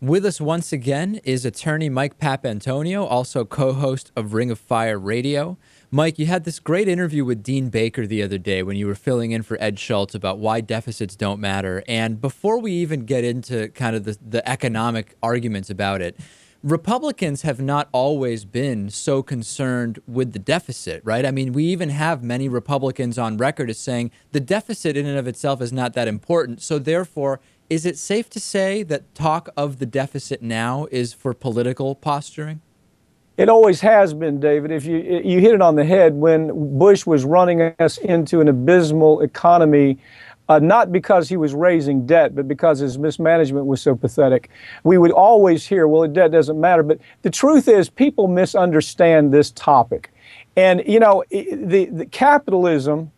With us once again is attorney Mike Papantonio, also co-host of Ring of Fire Radio. Mike, you had this great interview with Dean Baker the other day when you were filling in for Ed Schultz about why deficits don't matter. And before we even get into kind of the economic arguments about it, Republicans have not always been so concerned with the deficit, right? I mean, we even have many Republicans on record as saying the deficit in and of itself is not that important. So therefore, is it safe to say that talk of the deficit now is for political posturing? It always has been, David. If you hit it on the head, when Bush was running us into an abysmal economy, not because he was raising debt, but because his mismanagement was so pathetic, we would always hear, well, debt doesn't matter. But the truth is, people misunderstand this topic. And, you know, the capitalism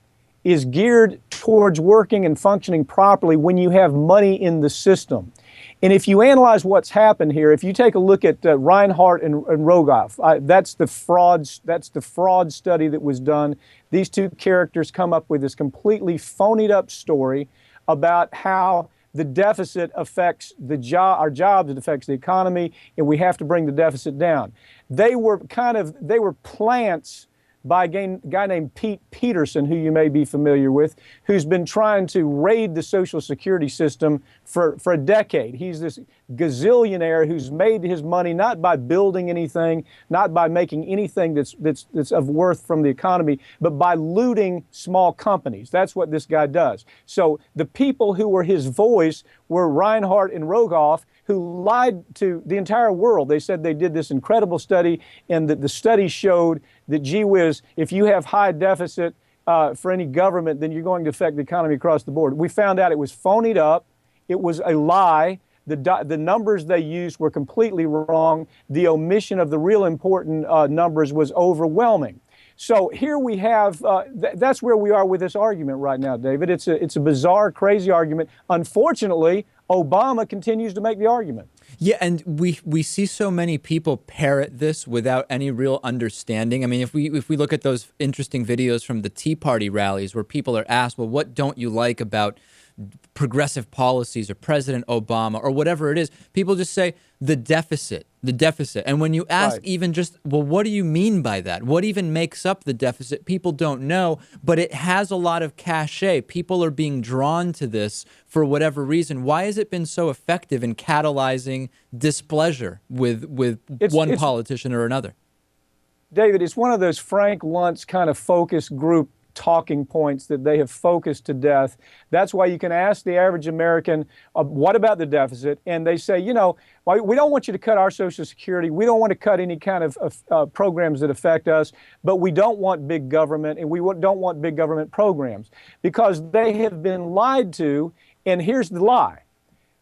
is geared towards working and functioning properly when you have money in the system. And if you analyze what's happened here, if you take a look at Reinhart and Rogoff, that's the fraud study that was done. These two characters come up with this completely phonied up story about how the deficit affects our jobs, it affects the economy, and we have to bring the deficit down. They were plants by a guy named Pete Peterson, who you may be familiar with, who's been trying to raid the Social Security system for a decade. He's this gazillionaire who's made his money not by building anything, not by making anything that's of worth from the economy, but by looting small companies. That's what this guy does. So the people who were his voice were Reinhart and Rogoff, who lied to the entire world. They said they did this incredible study, and that the study showed that, gee whiz, if you have high deficit for any government, then you're going to affect the economy across the board. We found out it was phonied up. It was a lie. The numbers they used were completely wrong. The omission of the real important numbers was overwhelming. So here we have, that's where we are with this argument right now, David. It's a bizarre, crazy argument. Unfortunately, Obama continues to make the argument. Yeah, and we see so many people parrot this without any real understanding. I mean, if we look at those interesting videos from the Tea Party rallies where people are asked, well, what don't you like about progressive policies or President Obama or whatever it is, people just say the deficit. And when you ask even just, well, what do you mean by that? What even makes up the deficit? People don't know, but it has a lot of cachet. People are being drawn to this for whatever reason. Why has it been so effective in catalyzing displeasure with one politician or another? David, it's one of those Frank Luntz kind of focus group talking points that they have focused to death. That's why you can ask the average American, what about the deficit? And they say, you know, we don't want you to cut our Social Security. We don't want to cut any kind of programs that affect us, but we don't want big government, and we don't want big government programs, because they have been lied to. And here's the lie.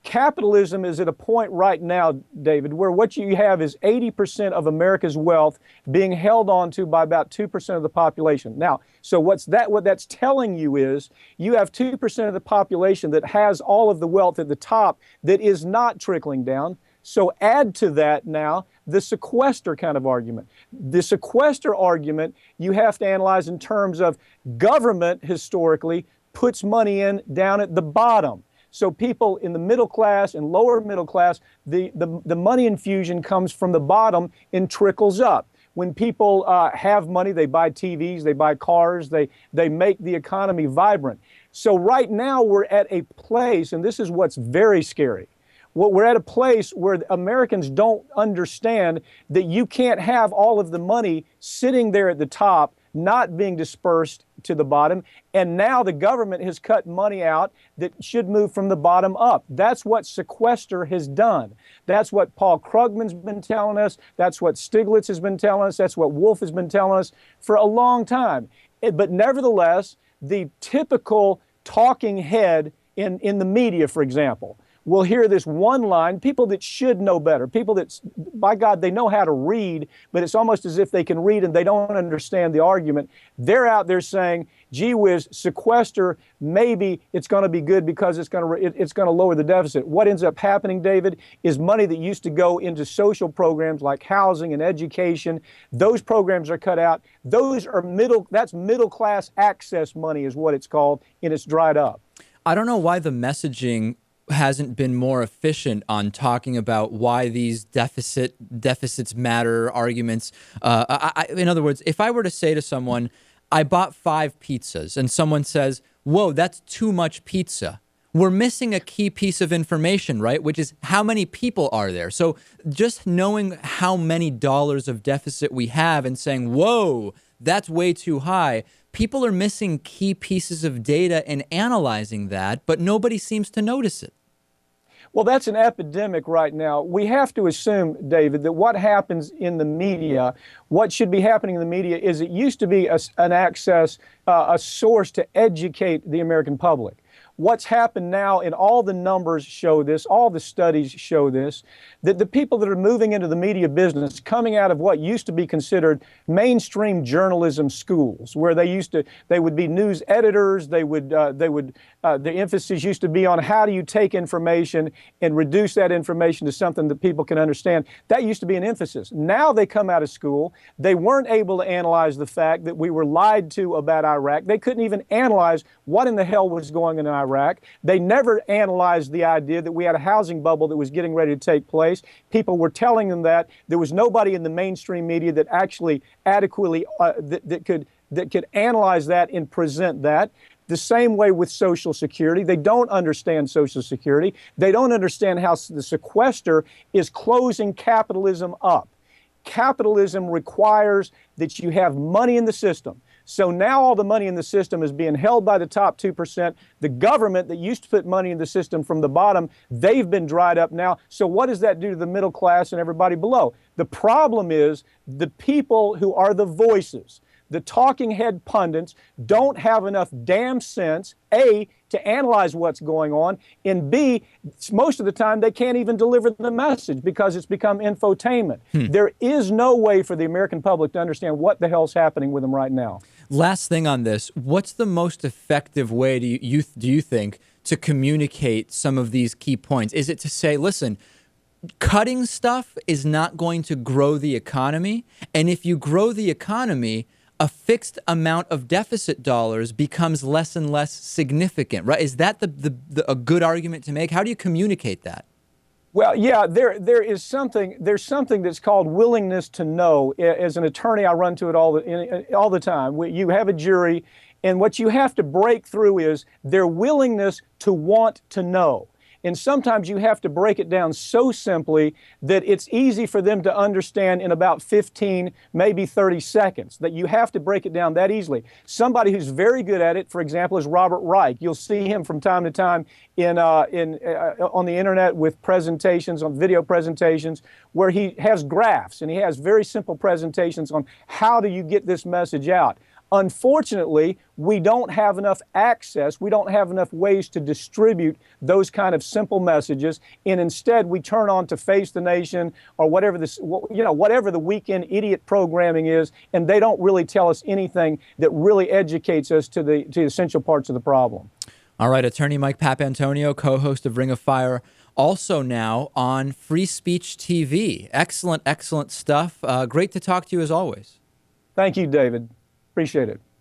Capitalism is at a point right now, David, where what you have is 80% of America's wealth being held on to by about 2% of the population. Now, so what that's telling you is you have 2% of the population that has all of the wealth at the top that is not trickling down. So add to that now the sequester kind of argument. The sequester argument you have to analyze in terms of government historically puts money in down at the bottom. So people in the middle class and lower middle class, the money infusion comes from the bottom and trickles up. When people have money, they buy TVs, they buy cars, they make the economy vibrant. So right now we're at a place, and this is what's very scary. We're at a place where Americans don't understand that you can't have all of the money sitting there at the top, not being dispersed to the bottom. And now the government has cut money out that should move from the bottom up. That's what sequester has done. That's what Paul Krugman's been telling us. That's what Stiglitz has been telling us. That's what Wolf has been telling us for a long time. But nevertheless, the typical talking head in the media, for example, will hear this one line, people that should know better, people that, by God, they know how to read, but it's almost as if they can read and they don't understand the argument. They're out there saying, gee whiz, sequester, maybe it's going to be good because it's going to lower the deficit. What ends up happening, David, is money that used to go into social programs like housing and education, those programs are cut out. That's middle class access money is what it's called, and it's dried up. I don't know why the messaging hasn't been more efficient on talking about why these deficits matter arguments. In other words, if I were to say to someone, I bought 5 pizzas, and someone says, whoa, that's too much pizza. We're missing a key piece of information, right? Which is how many people are there? So just knowing how many dollars of deficit we have and saying, whoa, that's way too high. People are missing key pieces of data and analyzing that, but nobody seems to notice it. Well, that's an epidemic right now. We have to assume, David, that what happens in the media, what should be happening in the media is it used to be an access, a source to educate the American public. What's happened now, and all the numbers show this, all the studies show this, that the people that are moving into the media business, coming out of what used to be considered mainstream journalism schools, where they would be news editors, the emphasis used to be on how do you take information and reduce that information to something that people can understand. That used to be an emphasis. Now they come out of school, they weren't able to analyze the fact that we were lied to about Iraq. They couldn't even analyze what in the hell was going on in Iraq. They never analyzed the idea that we had a housing bubble that was getting ready to take place. People were telling them that. There was nobody in the mainstream media that actually adequately that could analyze that and present that. The same way with Social Security. They don't understand Social Security. They don't understand how the sequester is closing capitalism up. Capitalism requires that you have money in the system. So now all the money in the system is being held by the top 2%. The government that used to put money in the system from the bottom, they've been dried up now. So what does that do to the middle class and everybody below? The problem is the people who are the voices, the talking head pundits, don't have enough damn sense, A, to analyze what's going on, and B, most of the time they can't even deliver the message because it's become infotainment. There is no way for the American public to understand what the hell's happening with them right now. Last thing on this, what's the most effective way do you think to communicate some of these key points? Is it to say, listen, cutting stuff is not going to grow the economy, and if you grow the economy, a fixed amount of deficit dollars becomes less and less significant, right? Is that a good argument to make? How do you communicate that? Well, yeah, there's something that's called willingness to know. As an attorney, I run to it all the time. You have a jury, and what you have to break through is their willingness to want to know. And sometimes you have to break it down so simply that it's easy for them to understand in about 15, maybe 30 seconds, that you have to break it down that easily. Somebody who's very good at it, for example, is Robert Reich. You'll see him from time to time on the internet with presentations, on video presentations, where he has graphs and he has very simple presentations on how do you get this message out. Unfortunately, we don't have enough access, we don't have enough ways to distribute those kind of simple messages, and instead we turn on to Face the Nation or whatever whatever the weekend idiot programming is, and they don't really tell us anything that really educates us to the essential parts of the problem. All right, attorney Mike Papantonio, co-host of Ring of Fire, also now on Free Speech TV. Excellent, excellent stuff. Great to talk to you as always. Thank you, David. Appreciate it.